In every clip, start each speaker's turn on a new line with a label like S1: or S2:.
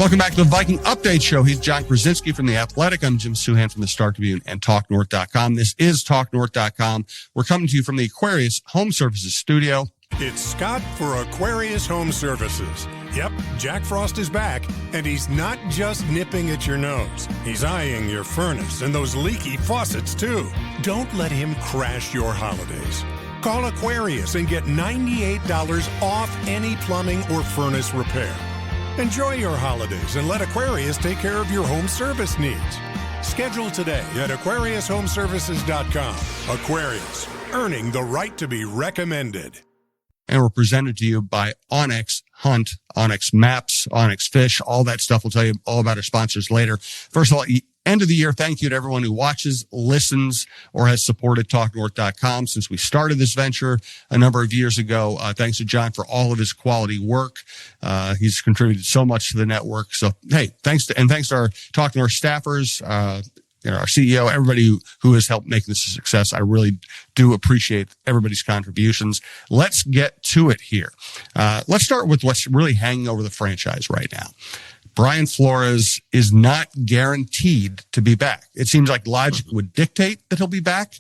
S1: Welcome back to the Viking Update Show. He's John Krawczynski from The Athletic. I'm Jim Souhan from the Star Tribune and TalkNorth.com. This is TalkNorth.com. We're coming to you from the Aquarius Home Services studio.
S2: It's Scott for Aquarius Home Services. Yep, Jack Frost is back, and he's not just nipping at your nose. He's eyeing your furnace and those leaky faucets, too. Don't let him crash your holidays. Call Aquarius and get $98 off any plumbing or furnace repair. Enjoy your holidays and let Aquarius take care of your home service needs. Schedule today at AquariusHomeservices.com. Aquarius, earning the right to be recommended.
S1: And we're presented to you by Onyx Hunt, Onyx Maps, Onyx Fish, all that stuff. We'll tell you all about our sponsors later. First of all, end of the year, thank you to everyone who watches, listens, or has supported TalkNorth.com since we started this venture a number of years ago. Thanks to John for all of his quality work. He's contributed so much to the network. So, hey, thanks to our Talk North staffers, our CEO, everybody who has helped make this a success. I really do appreciate everybody's contributions. Let's get to it here. Let's start with what's really hanging over the franchise right now. Brian Flores is not guaranteed to be back. It seems like logic would dictate that he'll be back.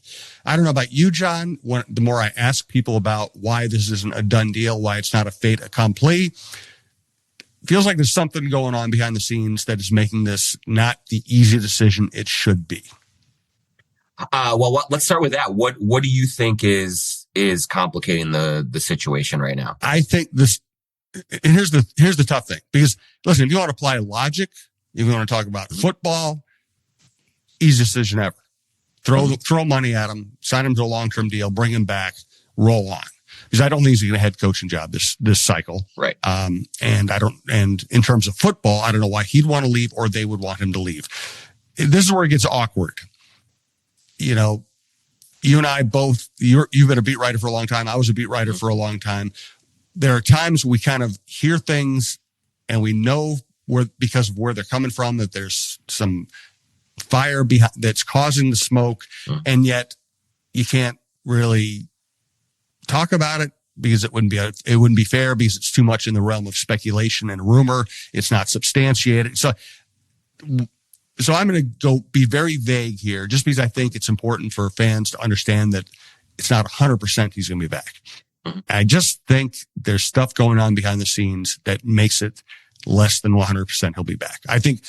S1: I don't know about you, John. The more I ask people about why this isn't a done deal, why it's not a fait accompli, feels like there's something going on behind the scenes that is making this not the easy decision it should be.
S3: Let's start with that. What do you think is complicating the situation right now?
S1: I think this, and here's the tough thing, because listen, if you want to apply logic, if you want to talk about football, easiest decision ever. Throw money at him, sign him to a long-term deal, bring him back, roll on. Because I don't think he's going to head coaching job this cycle.
S3: Right.
S1: And in terms of football, I don't know why he'd want to leave or they would want him to leave. This is where it gets awkward. You know, you and I both, you've been a beat writer for a long time. I was a beat writer for a long time. There are times we kind of hear things and we know because of where they're coming from, that there's some fire behind that's causing the smoke. And yet you can't really talk about it because it wouldn't be fair, because it's too much in the realm of speculation and rumor. It's not substantiated. So I'm going to go be very vague here, just because I think it's important for fans to understand that it's not 100% he's going to be back. I just think there's stuff going on behind the scenes that makes it less than 100% he'll be back. I think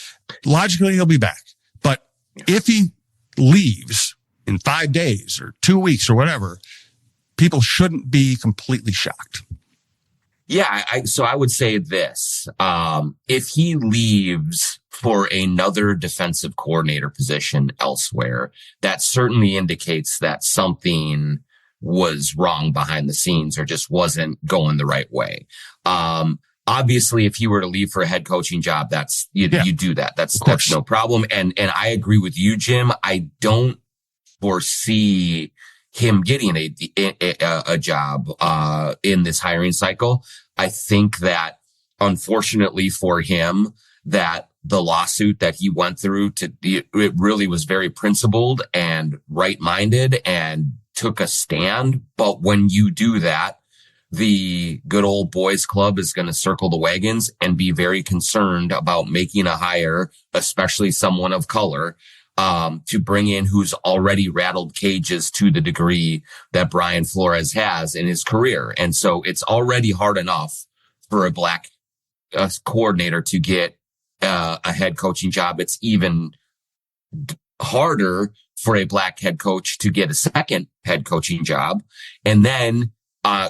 S1: logically he'll be back, but if he leaves in 5 days or 2 weeks or whatever, people shouldn't be completely shocked.
S3: Yeah. So I would say this, if he leaves for another defensive coordinator position elsewhere, that certainly indicates that something was wrong behind the scenes or just wasn't going the right way. Obviously, if he were to leave for a head coaching job, you do that. That's no problem. And I agree with you, Jim. I don't foresee him getting a job in this hiring cycle. I think that unfortunately for him, that the lawsuit that he went through it really was very principled and right-minded and took a stand. But when you do that, the good old boys club is going to circle the wagons and be very concerned about making a hire, especially someone of color, to bring in who's already rattled cages to the degree that Brian Flores has in his career. And so it's already hard enough for a black coordinator to get a head coaching job. It's even harder for a black head coach to get a second head coaching job. And then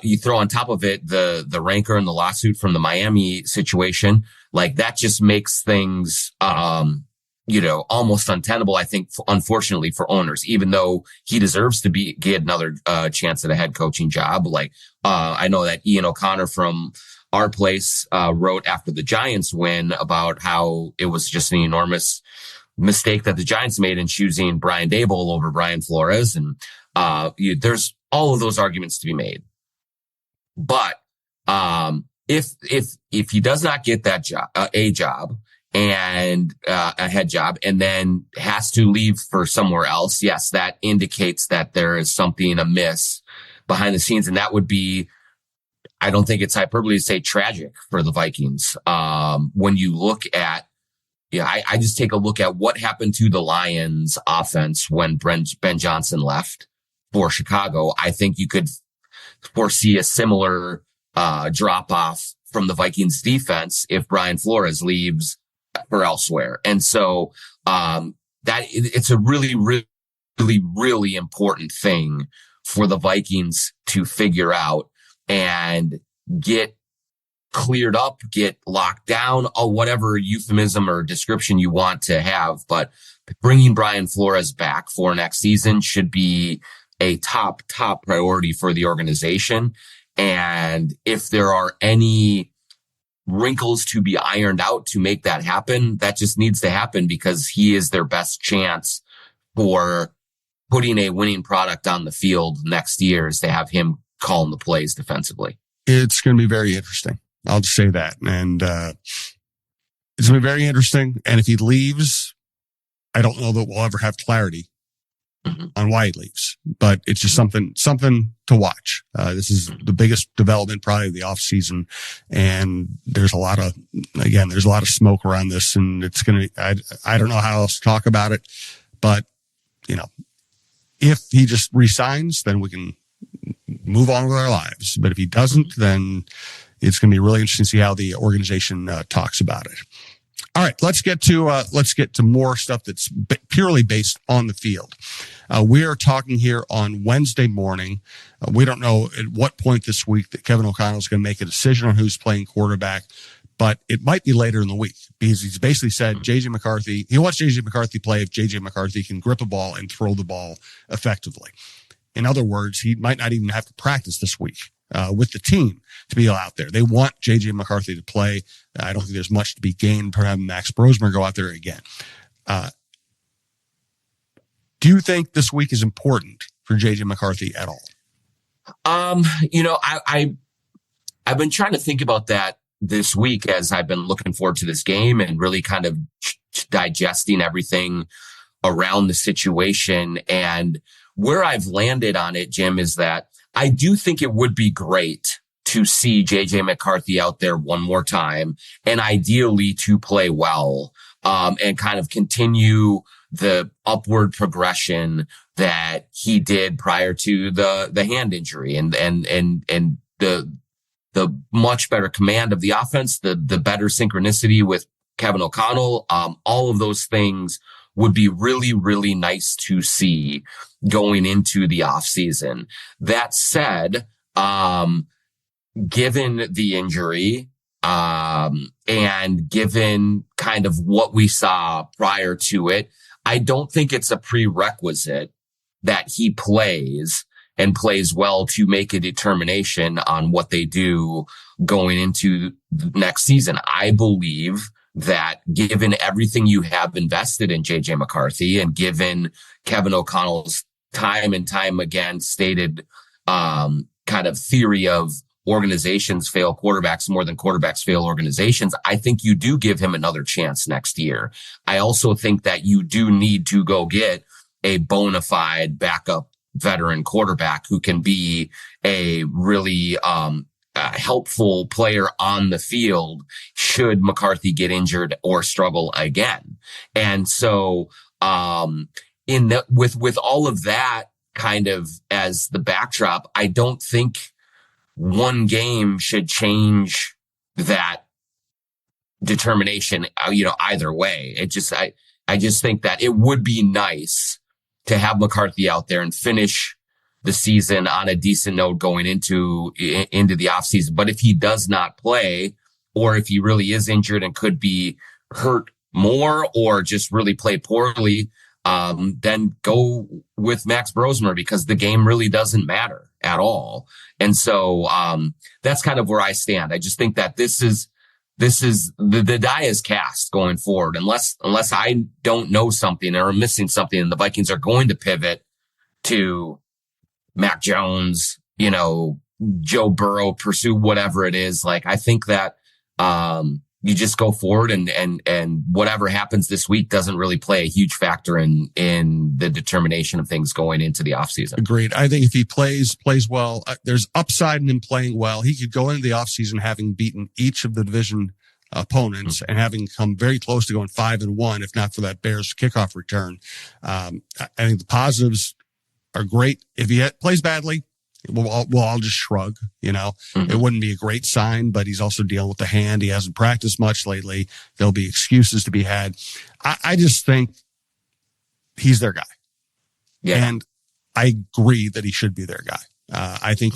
S3: you throw on top of it the rancor and the lawsuit from the Miami situation. Like, that just makes things almost untenable, I think, unfortunately, for owners, even though he deserves to get another chance at a head coaching job. Like, I know that Ian O'Connor from our place wrote after the Giants win about how it was just an enormous mistake that the Giants made in choosing Brian Daboll over Brian Flores. And there's all of those arguments to be made. But if he does not get that job, a job, and a head job, and then has to leave for somewhere else, yes, that indicates that there is something amiss behind the scenes. And that would be, I don't think it's hyperbole to say tragic for the Vikings. When you look at, I just take a look at what happened to the Lions offense when Ben Johnson left for Chicago. I think you could foresee a similar drop off from the Vikings defense if Brian Flores leaves for elsewhere. And so that it's a really, really, really, really important thing for the Vikings to figure out and get cleared up, get locked down, or whatever euphemism or description you want to have. But bringing Brian Flores back for next season should be a top priority for the organization. And if there are any wrinkles to be ironed out to make that happen, that just needs to happen, because he is their best chance for putting a winning product on the field next year, is to have him calling the plays defensively.
S1: It's going to be very interesting. I'll just say that. And it's going to be very interesting. And if he leaves, I don't know that we'll ever have clarity on why he leaves, but it's just something to watch. This is the biggest development probably of the off season. And there's a lot of smoke around this, and it's going to, I don't know how else to talk about it, but if he just resigns, then we can move on with our lives. But if he doesn't, then it's going to be really interesting to see how the organization talks about it. All right, let's get to more stuff that's purely based on the field. We are talking here on Wednesday morning. We don't know at what point this week that Kevin O'Connell is going to make a decision on who's playing quarterback, but it might be later in the week, because he's basically said J.J. McCarthy, he wants J.J. McCarthy play if J.J. McCarthy can grip a ball and throw the ball effectively. In other words, he might not even have to practice this week with the team to be out there. They want J.J. McCarthy to play. I don't think there's much to be gained from having Max Brosmer go out there again. Do you think this week is important for J.J. McCarthy at all?
S3: I've been trying to think about that this week as I've been looking forward to this game and really kind of digesting everything around the situation. And where I've landed on it, Jim, is that I do think it would be great to see J.J. McCarthy out there one more time, and ideally to play well, and kind of continue the upward progression that he did prior to the hand injury, and the much better command of the offense, the better synchronicity with Kevin O'Connell. All of those things would be really, really nice to see going into the off season. That said, given the injury, and given kind of what we saw prior to it, I don't think it's a prerequisite that he plays and plays well to make a determination on what they do going into next season. I believe that given everything you have invested in J.J. McCarthy, and given Kevin O'Connell's time and time again stated kind of theory of organizations fail quarterbacks more than quarterbacks fail organizations, I think you do give him another chance next year. I also think that you do need to go get a bona fide backup veteran quarterback who can be a really helpful player on the field should McCarthy get injured or struggle again. And so with all of that kind of as the backdrop, I don't think one game should change that determination, either way. I just think that it would be nice to have McCarthy out there and finish the season on a decent note going into the offseason. But if he does not play, or if he really is injured and could be hurt more or just really play poorly, then go with Max Brosmer, because the game really doesn't matter at all. And so that's kind of where I stand. I just think that this is the die is cast going forward, unless I don't know something or I'm missing something, and the Vikings are going to pivot to Mac Jones, Joe Burrow, pursue whatever it is. Like, I think that you just go forward and whatever happens this week doesn't really play a huge factor in the determination of things going into the offseason.
S1: Agreed. I think if he plays well, there's upside in him playing well. He could go into the offseason having beaten each of the division opponents and having come very close to going 5-1, if not for that Bears kickoff return. I think the positives are great. If he plays badly, we'll all just shrug, It wouldn't be a great sign, but he's also dealing with the hand. He hasn't practiced much lately. There'll be excuses to be had. I just think he's their guy.
S3: Yeah.
S1: And I agree that he should be their guy. I think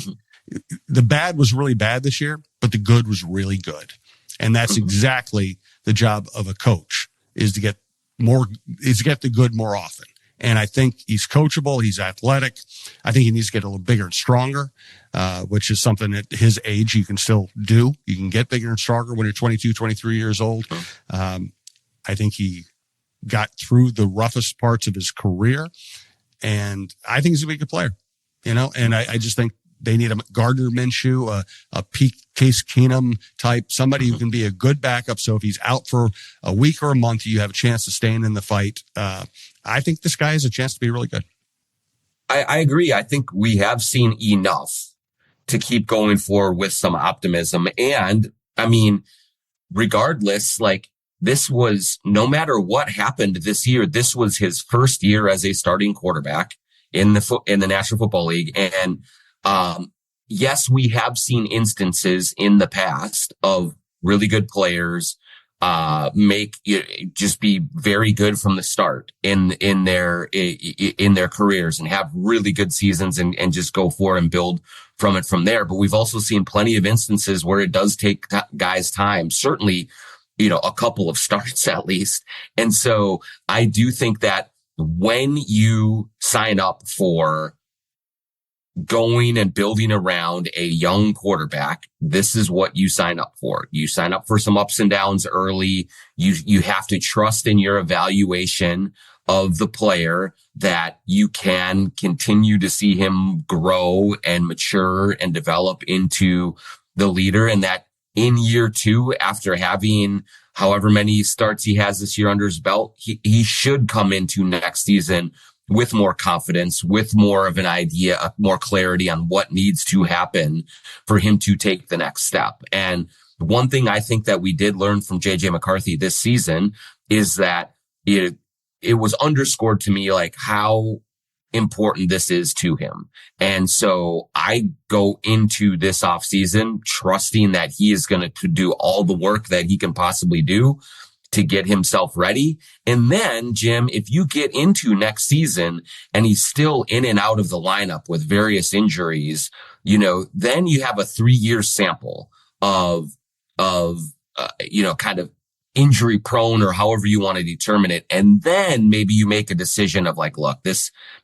S1: the bad was really bad this year, but the good was really good. And that's exactly the job of a coach, is to get the good more often. And I think he's coachable. He's athletic. I think he needs to get a little bigger and stronger, which is something at his age you can still do. You can get bigger and stronger when you're 22, 23 years old. I think he got through the roughest parts of his career, and I think he's a good player, and I just think they need a Gardner Minshew, a Case Keenum type, somebody who can be a good backup. So if he's out for a week or a month, you have a chance to stay in the fight. I think this guy has a chance to be really good.
S3: I agree. I think we have seen enough to keep going forward with some optimism. And I mean, regardless, this was, no matter what happened this year, this was his first year as a starting quarterback in the National Football League. And, yes, we have seen instances in the past of really good players, just be very good from the start in their careers and have really good seasons and just go for and build from it from there. But we've also seen plenty of instances where it does take guys time, certainly, a couple of starts at least. And so I do think that when you sign up for going and building around a young quarterback, this is what you sign up for. You sign up for some ups and downs early. You have to trust in your evaluation of the player that you can continue to see him grow and mature and develop into the leader, and that in year 2, after having however many starts he has this year under his belt, he should come into next season with more confidence, with more of an idea, more clarity on what needs to happen for him to take the next step. And one thing I think that we did learn from JJ McCarthy this season is that it was underscored to me how important this is to him. And so I go into this offseason trusting that he is going to do all the work that he can possibly do to get himself ready. And then, Jim, if you get into next season and he's still in and out of the lineup with various injuries, then you have a 3-year sample of kind of injury prone, or however you want to determine it. And then maybe you make a decision of look,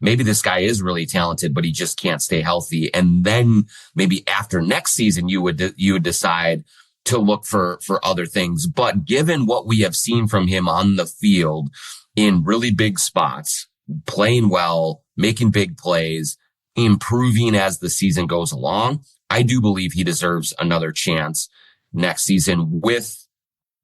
S3: maybe this guy is really talented, but he just can't stay healthy. And then maybe after next season, you would decide to look for other things. But given what we have seen from him on the field in really big spots, playing well, making big plays, improving as the season goes along, I do believe he deserves another chance next season with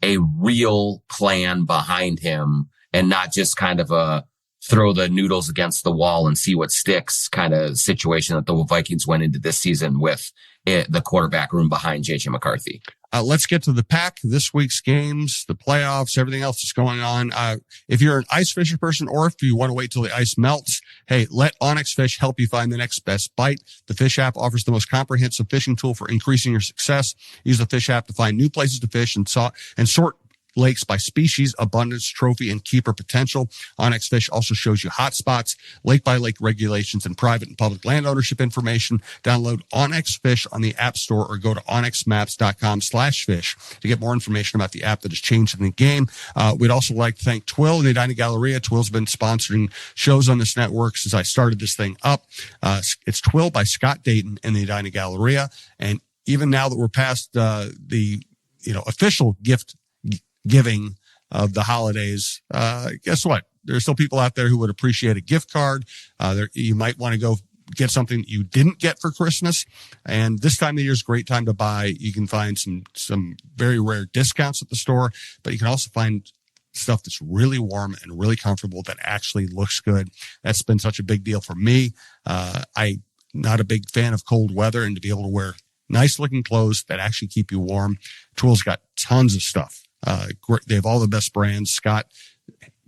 S3: a real plan behind him, and not just kind of a throw the noodles against the wall and see what sticks kind of situation that the Vikings went into this season with the quarterback room behind JJ McCarthy.
S1: Let's get to the pack, this week's games, the playoffs, everything else that's going on. If you're an ice fishing person, or if you want to wait till the ice melts, hey, let Onyx Fish help you find the next best bite. The Fish app offers the most comprehensive fishing tool for increasing your success. Use the Fish app to find new places to fish and sort lakes by species, abundance, trophy, and keeper potential. Onyx Fish also shows you hot spots, lake by lake regulations, and private and public land ownership information. Download Onyx Fish on the App Store or go to onyxmaps.com/fish to get more information about the app that is changing the game. We'd also like to thank Twill and the Edina Galleria. Twill's been sponsoring shows on this network since I started this thing up. It's Twill by Scott Dayton and the Edina Galleria. And even now that we're past the official gift giving of the holidays, guess what? There's still people out there who would appreciate a gift card. You might want to go get something you didn't get for Christmas. And this time of year is a great time to buy. You can find some very rare discounts at the store, but you can also find stuff that's really warm and really comfortable that actually looks good. That's been such a big deal for me. I'm not a big fan of cold weather, and to be able to wear nice looking clothes that actually keep you warm. Tool's got tons of stuff. They have all the best brands. Scott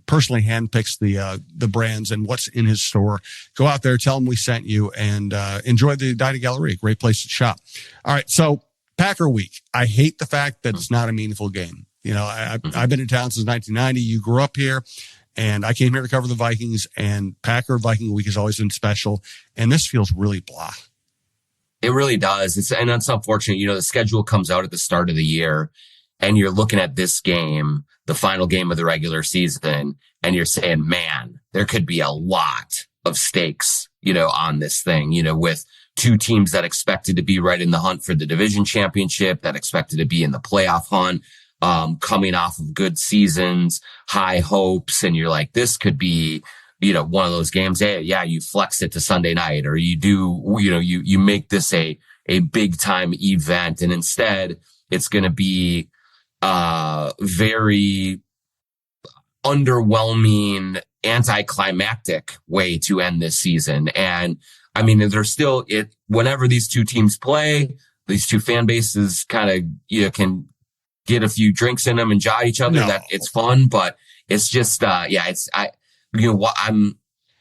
S1: personally handpicks the brands and what's in his store. Go out there, tell them we sent you, and enjoy the Dining Gallery. Great place to shop. All right, so Packer Week. I hate the fact that it's not a meaningful game. You know, I've been in town since 1990. You grew up here, and I came here to cover the Vikings, and Packer Viking Week has always been special, and this feels really blah.
S3: It really does. And that's unfortunate. You know, the schedule comes out at the start of the year, and you're looking at this game, the final game of the regular season, and you're saying, man, there could be a lot of stakes, you know, on this thing, you know, with two teams that expected to be right in the hunt for the division championship, that expected to be in the playoff hunt, coming off of good seasons, high hopes. And you're like, this could be, you know, one of those games. Hey, yeah, you flex it to Sunday night, or you do, you know, you make this a big time event. And instead it's going to be very underwhelming, anticlimactic way to end this season. And I mean, there's still whenever these two teams play, these two fan bases kind of, you know, can get a few drinks in them and jaw each other. That it's fun, but it's just, I'm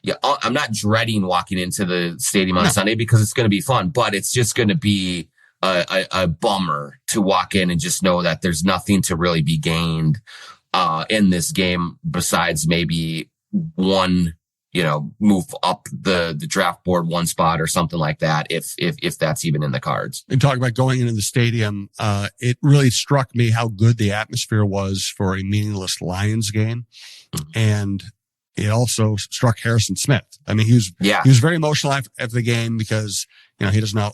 S3: not dreading walking into the stadium on Sunday because it's going to be fun, but it's just going to be a bummer to walk in and just know that there's nothing to really be gained in this game besides maybe one, you know, move up the draft board one spot or something like that, if that's even in the cards.
S1: And talking about going into the stadium, it really struck me how good the atmosphere was for a meaningless Lions game. Mm-hmm. And it also struck Harrison Smith. I mean, he was very emotional after the game because, you know, he doesn't know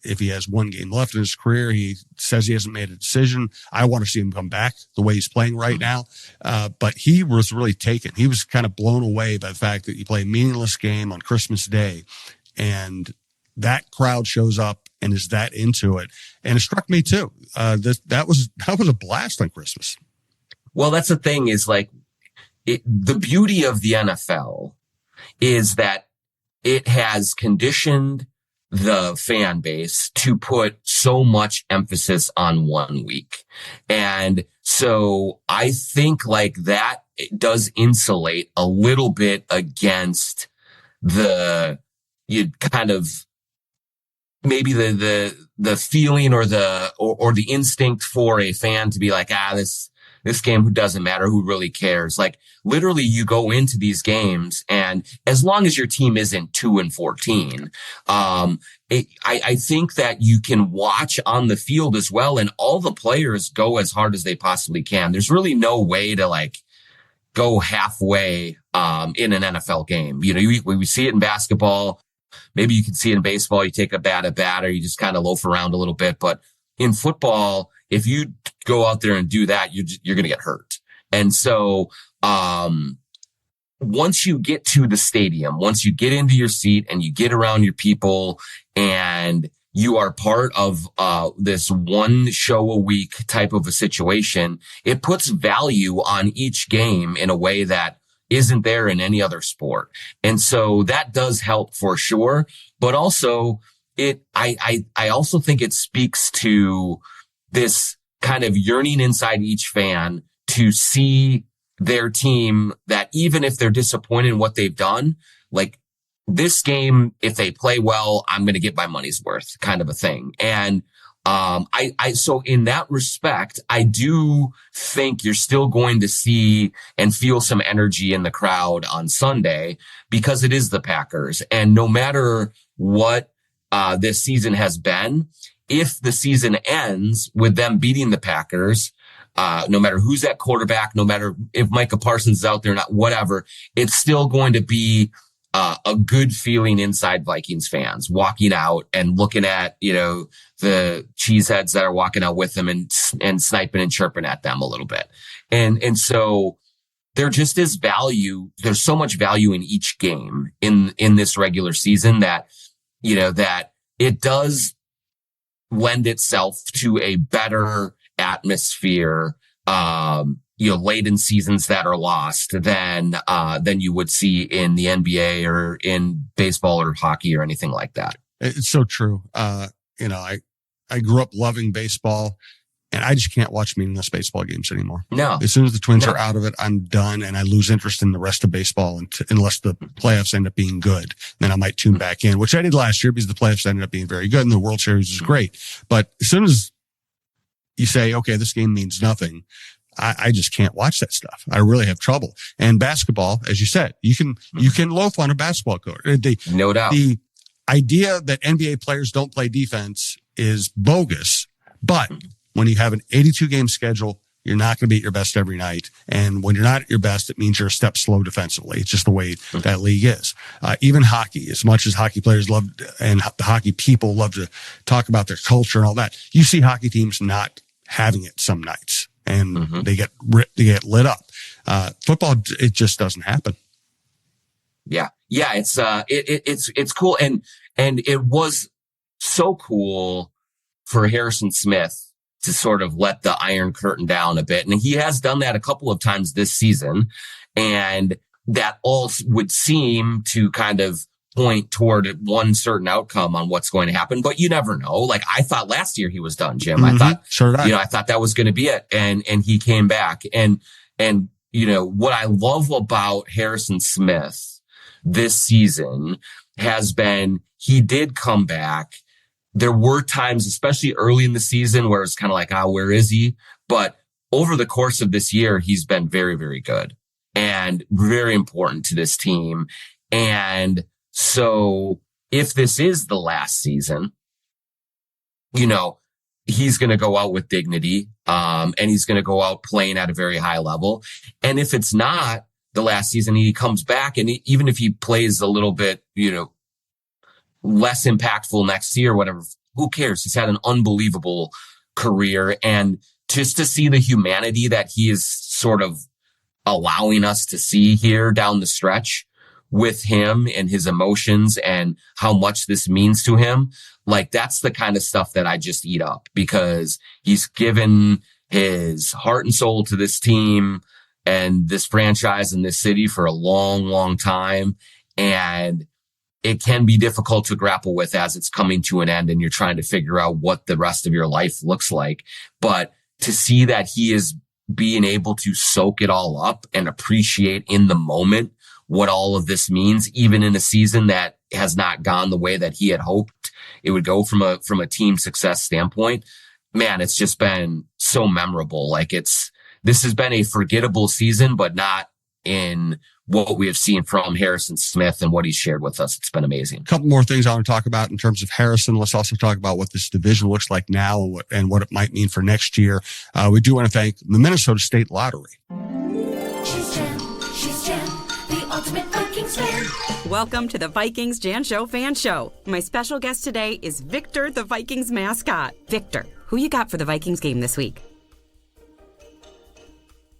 S1: if he has one game left in his career. He says he hasn't made a decision. I want to see him come back the way he's playing right now. But he was really taken. He was kind of blown away by the fact that you play a meaningless game on Christmas Day, and that crowd shows up and is that into it. And it struck me too. That was a blast on Christmas.
S3: Well, that's the thing is like the beauty of the NFL is that it has conditioned the fan base to put so much emphasis on 1 week. And so I think like that it does insulate a little bit against kind of maybe the feeling or the instinct for a fan to be like, this game, who doesn't matter, who really cares? Like literally you go into these games and as long as your team isn't 2-14, I think that you can watch on the field as well. And all the players go as hard as they possibly can. There's really no way to like go halfway, in an NFL game. You know, we see it in basketball. Maybe you can see it in baseball. You take a bat at bat or you just kind of loaf around a little bit. But in football, if you go out there and do that, you're going to get hurt. And so, once you get to the stadium, once you get into your seat and you get around your people and you are part of, this one show a week type of a situation, it puts value on each game in a way that isn't there in any other sport. And so that does help for sure. But also I also think it speaks to this kind of yearning inside each fan to see their team that even if they're disappointed in what they've done, like this game, if they play well, I'm going to get my money's worth kind of a thing. And, so in that respect, I do think you're still going to see and feel some energy in the crowd on Sunday because it is the Packers. And no matter what, this season has been, if the season ends with them beating the Packers, no matter who's at quarterback, no matter if Micah Parsons is out there or not, whatever, it's still going to be a good feeling inside Vikings fans walking out and looking at, you know, the cheeseheads that are walking out with them and sniping and chirping at them a little bit. And so there just is value. There's so much value in each game in this regular season that that it does lend itself to a better atmosphere, late in seasons that are lost than you would see in the NBA or in baseball or hockey or anything like that.
S1: It's so true. I grew up loving baseball, and I just can't watch meaningless baseball games anymore.
S3: No.
S1: As soon as the Twins are out of it, I'm done, and I lose interest in the rest of baseball unless the playoffs end up being good. Then I might tune back in, which I did last year because the playoffs ended up being very good and the World Series is great. But as soon as you say, okay, this game means nothing, I just can't watch that stuff. I really have trouble. And basketball, as you said, you can loaf on a basketball court.
S3: No doubt.
S1: The idea that NBA players don't play defense is bogus, but when you have an 82 game schedule, you're not going to be at your best every night. And when you're not at your best, it means you're a step slow defensively. It's just the way that league is. Even hockey, as much as hockey players love and the hockey people love to talk about their culture and all that, you see hockey teams not having it some nights, and they get lit up. Football, it just doesn't happen.
S3: Yeah. It's cool. And it was so cool for Harrison Smith to sort of let the Iron Curtain down a bit. And he has done that a couple of times this season. And that all would seem to kind of point toward one certain outcome on what's going to happen, but you never know. Like I thought last year he was done, Jim. I thought, I thought that was going to be it. And he came back. And what I love about Harrison Smith this season has been, he did come back. There were times, especially early in the season, where it's kind of like, where is he? But over the course of this year, he's been very, very good and very important to this team. And so if this is the last season, he's going to go out with dignity, and he's going to go out playing at a very high level. And if it's not the last season, he comes back, and even if he plays a little bit, less impactful next year, whatever, who cares? He's had an unbelievable career. And just to see the humanity that he is sort of allowing us to see here down the stretch with him and his emotions and how much this means to him, like that's the kind of stuff that I just eat up, because he's given his heart and soul to this team and this franchise and this city for a long, long time. And it can be difficult to grapple with as it's coming to an end and you're trying to figure out what the rest of your life looks like. But to see that he is being able to soak it all up and appreciate in the moment what all of this means, even in a season that has not gone the way that he had hoped it would go from a team success standpoint, man, it's just been so memorable. Like this has been a forgettable season, but not in what we have seen from Harrison Smith and what he's shared with us. It's been amazing.
S1: A couple more things I want to talk about in terms of Harrison. Let's also talk about what this division looks like now and what it might mean for next year. We do want to thank the Minnesota State Lottery.
S4: She's Jen, the ultimate Vikings fan.
S5: Welcome to the Vikings Jan Show Fan Show. My special guest today is Victor, the Vikings mascot. Victor, who you got for the Vikings game this week?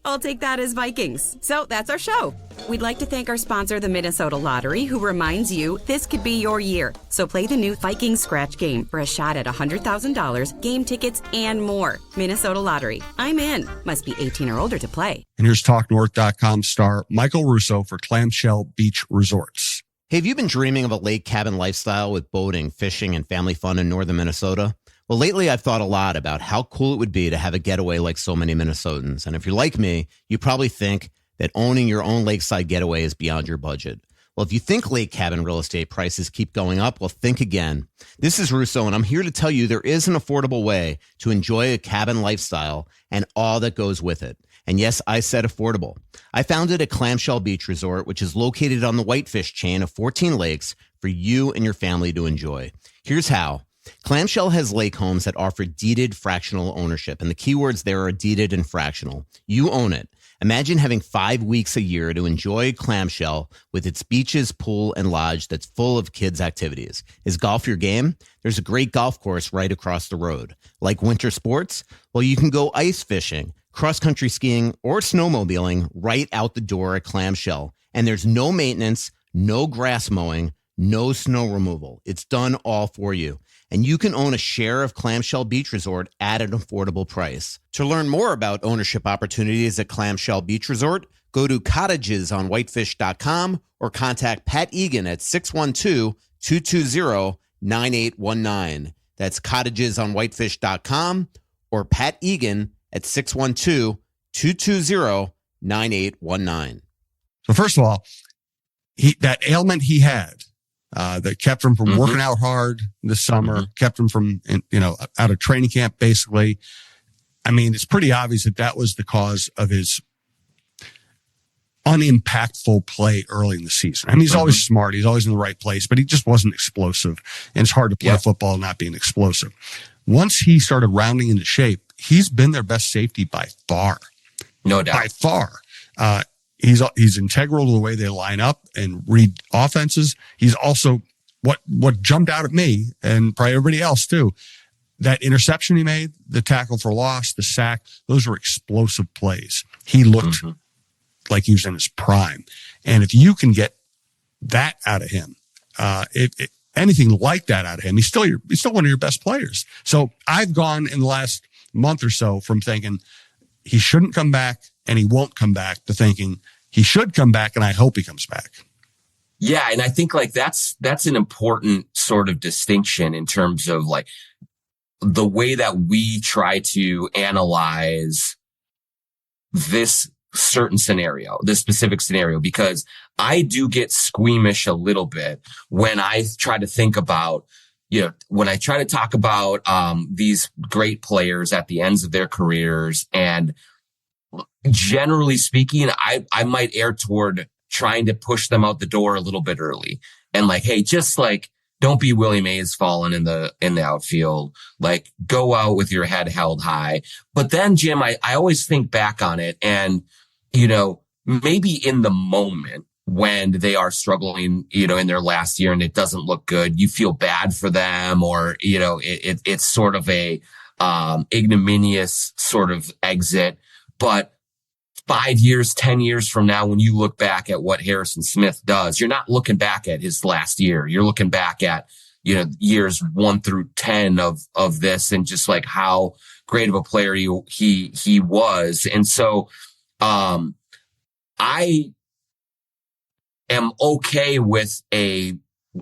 S5: I'll take that as Vikings. So that's our show. We'd like to thank our sponsor, the Minnesota Lottery, who reminds you this could be your year. So play the new Vikings Scratch game for a shot at $100,000, game tickets, and more. Minnesota Lottery. I'm in. Must be 18 or older to play.
S1: And here's TalkNorth.com star Michael Russo for Clamshell Beach Resorts.
S6: Hey, have you been dreaming of a lake cabin lifestyle with boating, fishing, and family fun in northern Minnesota? Well, lately I've thought a lot about how cool it would be to have a getaway like so many Minnesotans. And if you're like me, you probably think that owning your own lakeside getaway is beyond your budget. Well, if you think lake cabin real estate prices keep going up, well, think again. This is Russo, and I'm here to tell you there is an affordable way to enjoy a cabin lifestyle and all that goes with it. And yes, I said affordable. I founded a Clamshell Beach Resort, which is located on the Whitefish chain of 14 lakes for you and your family to enjoy. Here's how. Clamshell has lake homes that offer deeded fractional ownership, and the keywords there are deeded and fractional. You own it. Imagine having 5 weeks a year to enjoy Clamshell with its beaches, pool, and lodge that's full of kids' activities. Is golf your game? There's a great golf course right across the road. Like winter sports? Well, you can go ice fishing, cross-country skiing, or snowmobiling right out the door at Clamshell. And there's no maintenance, no grass mowing, no snow removal. It's done all for you. And you can own a share of Clamshell Beach Resort at an affordable price. To learn more about ownership opportunities at Clamshell Beach Resort, go to cottagesonwhitefish.com or contact Pat Egan at 612-220-9819. That's cottagesonwhitefish.com or Pat Egan at 612-220-9819.
S1: So first of all, that ailment he had, that kept him from working out hard this summer, kept him from, out of training camp, basically. I mean, it's pretty obvious that was the cause of his unimpactful play early in the season. I mean, he's always smart. He's always in the right place, but he just wasn't explosive. And it's hard to play football not being explosive. Once he started rounding into shape, he's been their best safety by far.
S3: No doubt.
S1: By far. He's integral to the way they line up and read offenses. He's also what jumped out at me and probably everybody else too. That interception he made, the tackle for loss, the sack, those were explosive plays. He looked like he was in his prime. And if you can get that out of him, anything like that out of him, he's still one of your best players. So I've gone in the last month or so from thinking he shouldn't come back and he won't come back to thinking he should come back and I hope he comes back.
S3: Yeah. And I think like that's an important sort of distinction in terms of like the way that we try to analyze this certain scenario, this specific scenario, because I do get squeamish a little bit when I try to think about, when I try to talk about these great players at the ends of their careers. And generally speaking, I might err toward trying to push them out the door a little bit early and like, hey, just like, don't be Willie Mays falling in the outfield. Like, go out with your head held high. But then, Jim, I always think back on it and, maybe in the moment when they are struggling, in their last year and it doesn't look good, you feel bad for them or, it's sort of a, ignominious sort of exit. But 5 years, 10 years from now, when you look back at what Harrison Smith does, you're not looking back at his last year. You're looking back at, years 1 through 10 of this and just like how great of a player he was. And so, I am okay with an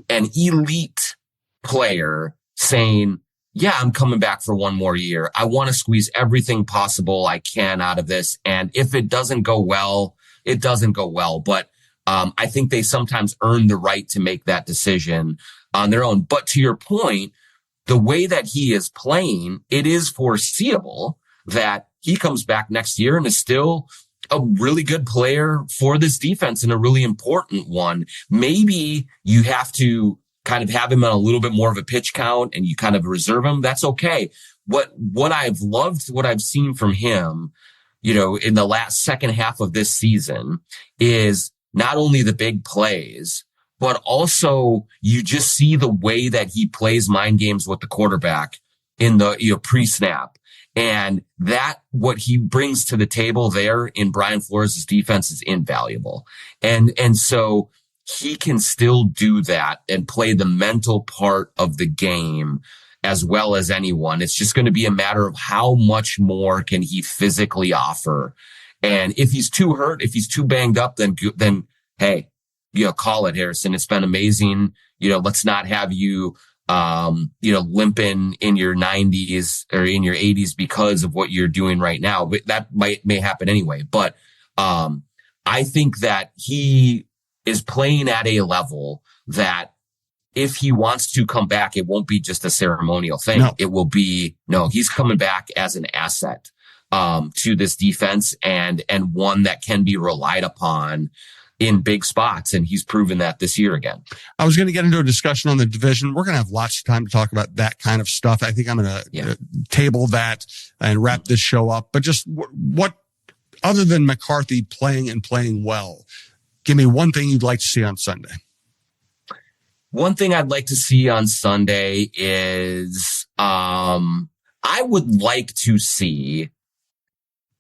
S3: elite player saying, yeah, I'm coming back for one more year. I want to squeeze everything possible I can out of this. And if it doesn't go well, it doesn't go well. But I think they sometimes earn the right to make that decision on their own. But to your point, the way that he is playing, it is foreseeable that he comes back next year and is still a really good player for this defense and a really important one. Maybe you have to kind of have him on a little bit more of a pitch count and you kind of reserve him. That's okay. What I've loved, what I've seen from him, in the last second half of this season is not only the big plays, but also you just see the way that he plays mind games with the quarterback in the pre-snap. And that what he brings to the table there in Brian Flores' defense is invaluable. And so he can still do that and play the mental part of the game as well as anyone. It's just going to be a matter of how much more can he physically offer. And if he's too hurt, if he's too banged up, then hey, call it, Harrison. It's been amazing. Let's not have you, limping in your 90s or in your 80s because of what you're doing right now. But that may happen anyway. But, I think that he is playing at a level that if he wants to come back, it won't be just a ceremonial thing. No. It will be, he's coming back as an asset, to this defense and one that can be relied upon in big spots. And he's proven that this year again.
S1: I was going to get into a discussion on the division. We're going to have lots of time to talk about that kind of stuff. I think I'm going to table that and wrap this show up. But just what, other than McCarthy playing and playing well, give me one thing you'd like to see on Sunday.
S3: One thing I'd like to see on Sunday is, I would like to see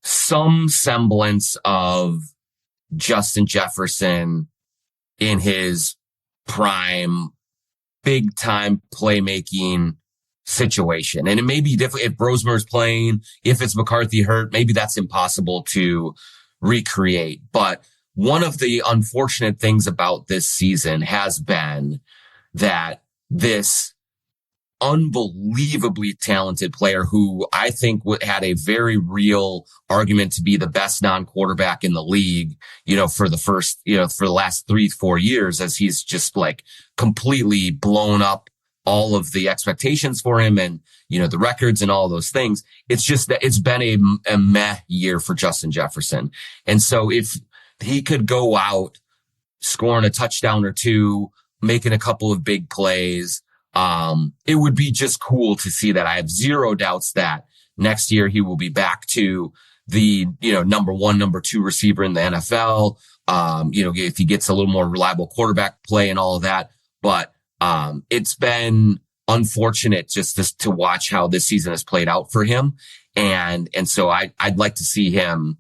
S3: some semblance of Justin Jefferson in his prime, big time playmaking situation. And it may be different if Brosmer's playing, if it's McCarthy hurt, maybe that's impossible to recreate. But one of the unfortunate things about this season has been that this unbelievably talented player who I think had a very real argument to be the best non-quarterback in the league, for the last 3-4 years, as he's just like completely blown up all of the expectations for him and, the records and all those things. It's just that it's been a meh year for Justin Jefferson. And so if he could go out scoring a touchdown or two, making a couple of big plays, it would be just cool to see that. I have zero doubts that next year he will be back to the, number 1, number 2 receiver in the NFL. If he gets a little more reliable quarterback play and all of that. But, it's been unfortunate just to watch how this season has played out for him. And so I'd like to see him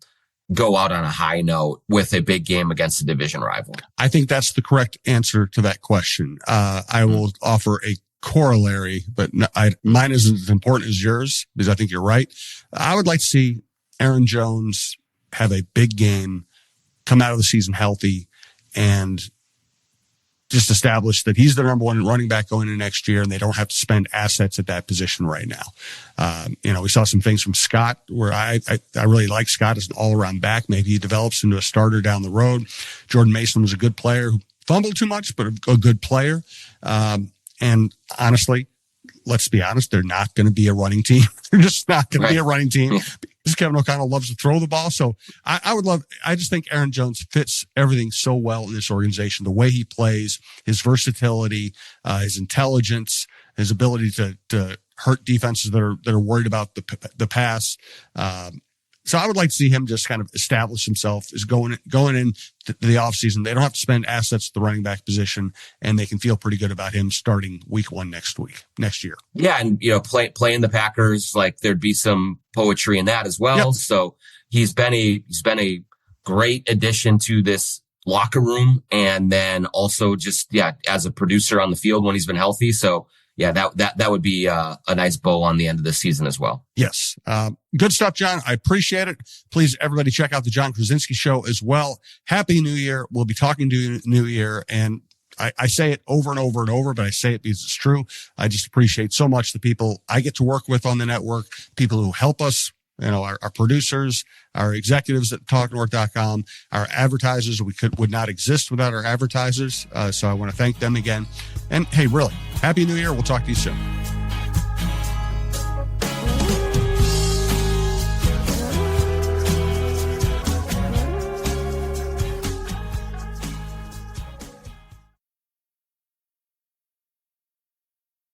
S3: go out on a high note with a big game against a division rival.
S1: I think that's the correct answer to that question. I will offer a corollary, but mine isn't as important as yours because I think you're right. I would like to see Aaron Jones have a big game, come out of the season healthy, and just establish that he's the number 1 running back going into next year, and they don't have to spend assets at that position right now. We saw some things from Scott where I really like Scott as an all-around back. Maybe he develops into a starter down the road. Jordan Mason was a good player who fumbled too much, but a good player. And honestly, let's be honest, they're not going to be a running team. They're just not going to be a running team because Kevin O'Connell loves to throw the ball. So I just think Aaron Jones fits everything so well in this organization. The way he plays, his versatility, his intelligence, his ability to hurt defenses that are worried about the pass. So I would like to see him just kind of establish himself as going in the offseason. They don't have to spend assets at the running back position, and they can feel pretty good about him starting week 1 next year.
S3: Yeah. And, playing the Packers, like there'd be some poetry in that as well. Yep. So he's been a great addition to this locker room. And then also just, as a producer on the field when he's been healthy. So yeah, that would be a nice bow on the end of the season as well.
S1: Yes. Good stuff, John. I appreciate it. Please, everybody, check out the John Krawczynski Show as well. Happy New Year. We'll be talking to you New Year. And I say it over and over and over, but I say it because it's true. I just appreciate so much the people I get to work with on the network, people who help us, our producers, our executives at talknorth.com, our advertisers. We would not exist without our advertisers. So I want to thank them again. And hey, really, Happy New Year. We'll talk to you soon.